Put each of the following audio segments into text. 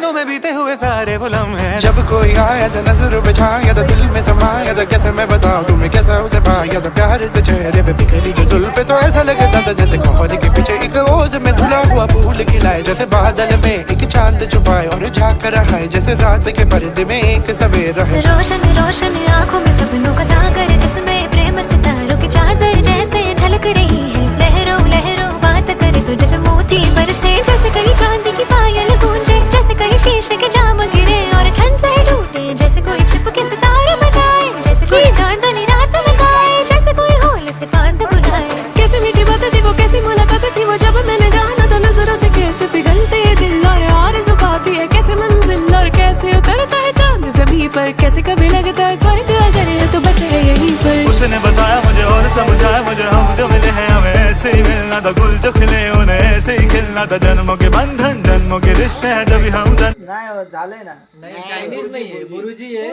सीनों में बीते हुए सारे वो लम्हे। जब कोई आया था नजर पे छाया था, दिल में समाया था, कैसे मैं बताऊं तुम्हें कैसा उसे पाया था। प्यार से चेहरे पे बिखरी जो जुल्फे, तो ऐसा लगता था जैसे कोहरे के पीछे एक ओस में धुला हुआ फूल खिलाए। जैसे बादल में एक चांद छुपाए और झांक रहा है, जैसे रात के पर्दे में एक सवेरा है। रोशन रोशन आंखों में सपनों का सागर, जिसमें प्रेम सितारों की चादर जैसे झलक रही है। लहरों लहरों बात करे तो जैसे मोती बरसे, जैसे कहीं चांदी की पायल गूंजे, जैसे कहीं शीशे के जाम गिरे और छन से टूटे। जैसे कोई छिप के सितारे बजाए, जैसे कोई चांदनी रात में गाए, जैसे कोई होल से पास बुलाए। कैसे मीठी बात थी वो, कैसी मुलाकात थी वो, जब मैंने जाना था नजरों से कैसे पिघलते दिल और आरज़ू पाती है कैसे मंजिल, और कैसे उतरता है चांद ज़मीं पर, कैसे कभी लगता है स्वर्ग अगर है तो बस है यहीं पर। उसने बताया मुझे और समझाया मुझे, हम जो मिले हैं हमें ऐसे ही मिलना था। गुल जो खिले उन्हें ऐसे ही खिलना था। जन्मों के बंधन जन्मों के रिश्ते हैं जब हम नाही झालंय ना. नाही चायनीज नाहीये, गुरुजी आहे.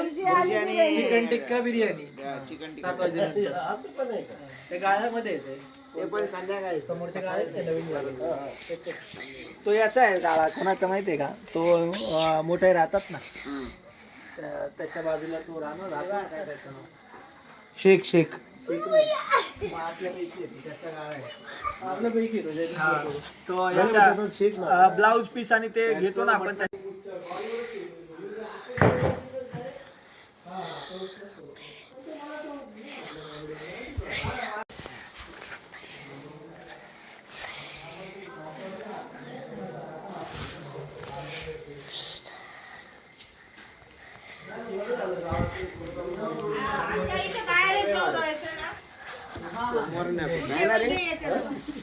चिकन टिक्का बिर्याणी. चिकन टिक्का असं पण आहे का? ते गाळ्यामध्ये येते. ते पण संध्याकाळी समोरच्या गाळ्यात आहे नवीन गाळा. तो याचा आहे गाळा, कोणाचा माहितीये का? तो मोठे राहतात ना, त्याच्या बाजूला तो राहतो काय त्याचं नाव? शेख शेख शेख नाही आपल्यापैकी त्याचा गाळा आहे. आपल्यापैकी तो याचा ब्लाउज पीस आणि ते घेतो ना आपण.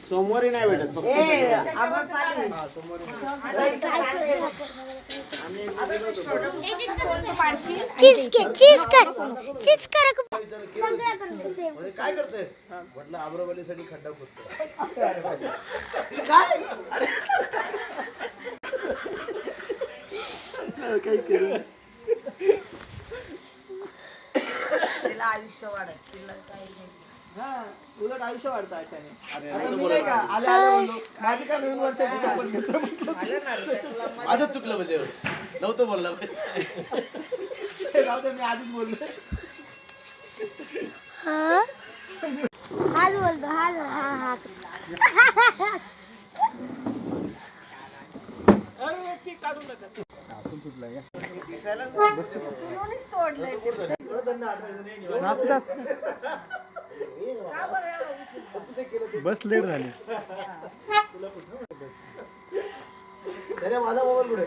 सोमवारी नाही भेटत फक्त काय करतेस म्हटलं आम्रपालीसाठी खड्डा खोदतो. काही केलं आयुष्य वाढत उलट आयुष्य वाढतं अशाने. मी नाही का आले म्हणलो माझी का नवीन वर्षाची शपथ घेतो. माझं चुकलं म्हणजे नव्हतं बोलला राहू दे, मी आधीच बोललो. हाच बोलतो हाच हा बस लेट झाली. माझा मोबाईल पुढे